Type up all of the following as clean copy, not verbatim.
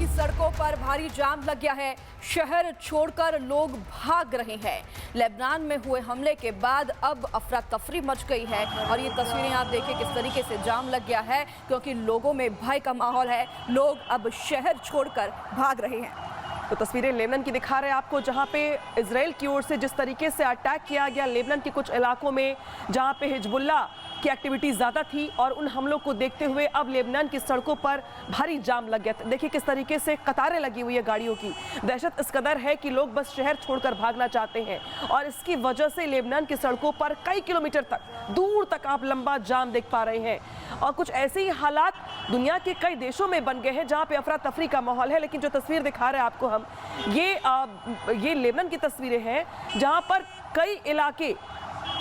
की सड़कों पर भारी जाम लग गया है। शहर छोड़कर लोग भाग रहे हैं। लेबनान में हुए हमले के बाद अब अफरा तफरी मच गई है और ये तस्वीरें आप देखिए किस तरीके से जाम लग गया है, क्योंकि लोगों में भय का माहौल है। लोग अब शहर छोड़कर भाग रहे हैं। तो तस्वीरें लेबनान की दिखा रहे हैं आपको, जहां पे इजराइल की ओर से जिस तरीके से अटैक किया गया लेबनान के कुछ इलाकों में जहां पे हिजबुल्लाह की एक्टिविटी ज़्यादा थी, और उन हमलों को देखते हुए अब लेबनान की सड़कों पर भारी जाम लग गया। देखिए किस तरीके से कतारें लगी हुई है गाड़ियों की। दहशत इस कदर है कि लोग बस शहर छोड़कर भागना चाहते हैं, और इसकी वजह से लेबनान की सड़कों पर कई किलोमीटर तक, दूर तक आप लंबा जाम देख पा रहे हैं। और कुछ ऐसे ही हालात दुनिया के कई देशों में बन गए हैं जहां पे अफरा तफरी का माहौल है। लेकिन जो तस्वीर दिखा रहे हैं आपको हम, ये लेबनान की तस्वीरें हैं जहां पर कई इलाके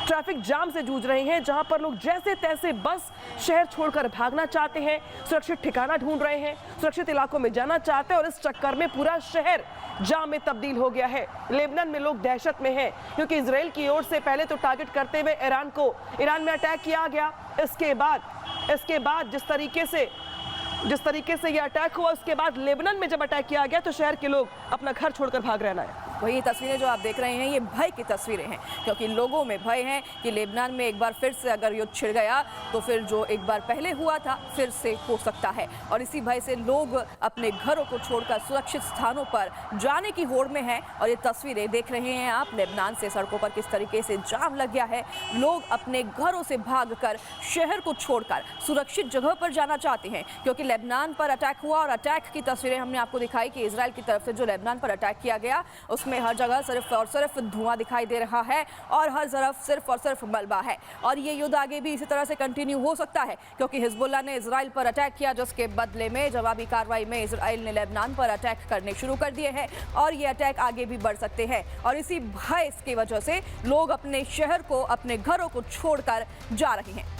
ट्रैफिक जाम से जूझ रहे हैं, जहां पर लोग जैसे तैसे बस शहर छोड़कर भागना चाहते हैं, सुरक्षित ठिकाना ढूंढ रहे हैं, सुरक्षित इलाकों में जाना चाहते हैं, और इस चक्कर में पूरा शहर जाम में तब्दील हो गया है। लेबनान में लोग दहशत में हैं, क्योंकि इजराइल की ओर से पहले तो टारगेट करते हुए ईरान में अटैक किया गया। इसके बाद जिस तरीके से ये अटैक हुआ, उसके बाद लेबनान में जब अटैक किया गया तो शहर के लोग अपना घर छोड़कर भाग रहना है। वही तस्वीरें जो आप देख रहे हैं ये भय की तस्वीरें हैं, क्योंकि लोगों में भय है कि लेबनान में एक बार फिर से अगर युद्ध छिड़ गया तो फिर जो एक बार पहले हुआ था फिर से हो सकता है। और इसी भय से लोग अपने घरों को छोड़कर सुरक्षित स्थानों पर जाने की होड़ में हैं। और ये तस्वीरें देख रहे हैं आप, लेबनान से सड़कों पर किस तरीके से जाम लग गया है। लोग अपने घरों से भागकर शहर को छोड़कर सुरक्षित जगह पर जाना चाहते हैं, क्योंकि लेबनान पर अटैक हुआ और अटैक की तस्वीरें हमने आपको दिखाई कि इजराइल की तरफ से जो लेबनान पर अटैक किया गया उसमें हर जगह सिर्फ और सिर्फ धुआं दिखाई दे रहा है और हर तरफ सिर्फ और सिर्फ मलबा है। और ये युद्ध आगे भी इसी तरह से कंटिन्यू हो सकता है, क्योंकि हिजबुल्लाह ने इजराइल पर अटैक किया, जिसके बदले में जवाबी कार्रवाई में इजराइल ने लेबनान पर अटैक करने शुरू कर दिए हैं, और ये अटैक आगे भी बढ़ सकते हैं। और इसी भय की वजह से लोग अपने शहर को, अपने घरों को छोड़कर जा रहे हैं।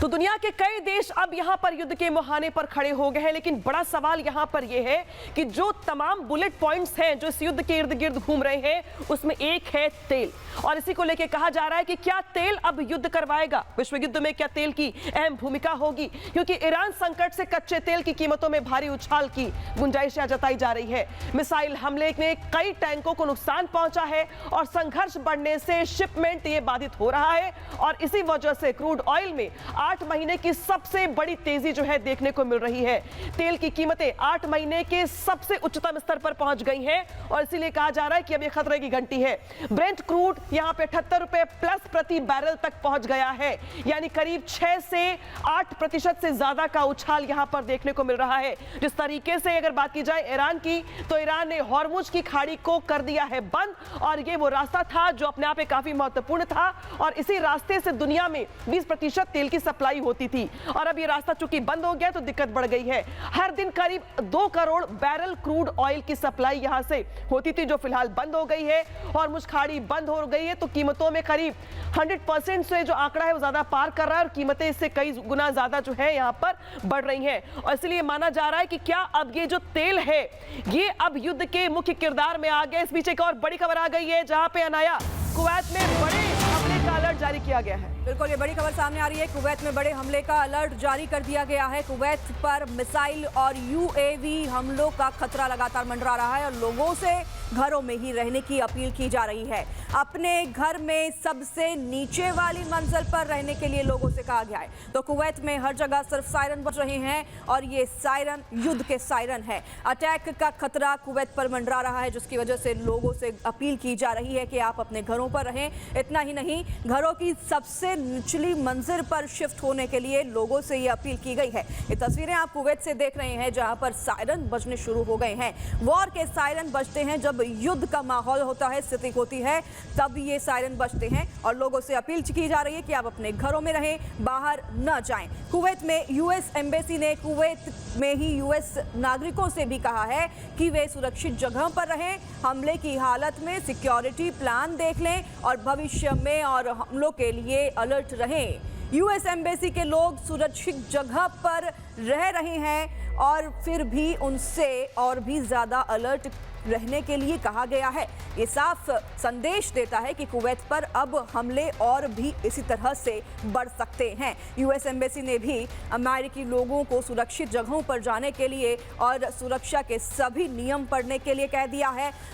तो दुनिया के कई देश अब यहां पर युद्ध के मुहाने पर खड़े हो गए हैं, लेकिन बड़ा सवाल यहां पर यह है कि जो तमाम बुलेट पॉइंट्स हैं जो इस युद्ध के इर्द गिर्द घूम रहे हैं, उसमें एक है तेल। और इसी को लेकर कहा जा रहा है कि क्या तेल अब युद्ध करवाएगा, विश्व युद्ध में क्या तेल की अहम भूमिका होगी, क्योंकि ईरान संकट से कच्चे तेल की कीमतों में भारी उछाल की गुंजाइश जताई जा रही है। मिसाइल हमले में कई टैंकों को नुकसान पहुंचा है, और संघर्ष बढ़ने से शिपमेंट ये बाधित हो रहा है, और इसी वजह से क्रूड ऑयल में 8 महीने की सबसे बड़ी तेजी जो है देखने को मिल रही है। तेल की कीमतें 8 महीने के सबसे उच्चतम स्तर पर पहुंच गई हैं, और इसीलिए कहा जा रहा है कि अब ये खतरे की घंटी है। ब्रेंट क्रूड यहां पे 78 रुपए प्लस प्रति बैरल तक पहुंच गया है, यानी करीब 6 से 8% से ज्यादा का उछाल यहां पर देखने को मिल रहा है। जिस तरीके से अगर बात की जाए ईरान की, तो ईरान ने हॉर्मुज की खाड़ी को कर दिया है बंद, और ये वो रास्ता था जो अपने आप में काफी महत्वपूर्ण था, और इसी रास्ते से दुनिया में 20% तेल की सप्लाई होती थी। और अब ये रास्ता चूंकि बंद हो गया तो दिक्कत बढ़ गई है। हर दिन करीब 2 करोड़ बैरल क्रूड ऑयल की सप्लाई यहां से होती थी, जो फिलहाल बंद हो गई है। और मुश्खाड़ी बंद हो गई है तो कीमतों में करीब 100% से जो आंकड़ा है वो ज्यादा पार कर रहा है, और कीमतें इससे कई गुना ज्यादा जो है यहां पर बढ़ रही हैं। और इसलिए माना जा रहा है कि क्या अब ये जो तेल है ये अब युद्ध के मुख्य किरदार में आ गया। इस बीच एक और बड़ी खबर आ गई है, जहां पे अनाया कुवैत में बड़े हमले का अलर्ट जारी किया गया है। बिल्कुल, ये बड़ी खबर सामने आ रही है। कुवैत में बड़े हमले का अलर्ट जारी कर दिया गया है। कुवैत पर मिसाइल और यूएवी हमलों का खतरा लगातार मंडरा रहा है, और लोगों से घरों में ही रहने की अपील की जा रही है। अपने घर में सबसे नीचे वाली मंजिल पर रहने के लिए लोगों से कहा गया है। तो कुवैत में हर जगह सिर्फ सायरन बज रहे हैं, और ये सायरन युद्ध के सायरन है। अटैक का खतरा कुवैत पर मंडरा रहा है, जिसकी वजह से लोगों से अपील की जा रही है कि आप अपने घरों पर रहें। इतना ही नहीं, घरों की सबसे निचली मंजिल पर शिफ्ट होने के लिए लोगों से ये अपील की गई है। ये तस्वीरें आप कुवैत से देख रहे हैं, जहां पर सायरन बजने शुरू हो गए हैं। वॉर के सायरन बजते हैं जब युद्ध का माहौल होता है, स्थिति होती है, तब ये सायरन बजते हैं, और लोगों से अपील की जा रही है कि आप अपने घरों में रहें, बाहर न जाएं। कुवैत में यूएस एम्बेसी ने कुवैत में ही यूएस नागरिकों से भी कहा है कि वे सुरक्षित जगह पर रहें, हमले की हालत में सिक्योरिटी प्लान देख लें, और भविष्य में और हमलों के लिए अलर्ट रहें। यूएस एम्बेसी के लोग सुरक्षित जगह पर रह रहे हैं, और फिर भी उनसे और भी ज़्यादा अलर्ट रहने के लिए कहा गया है। ये साफ संदेश देता है कि कुवैत पर अब हमले और भी इसी तरह से बढ़ सकते हैं। यूएस एम्बेसी ने भी अमेरिकी लोगों को सुरक्षित जगहों पर जाने के लिए और सुरक्षा के सभी नियम पढ़ने के लिए कह दिया है।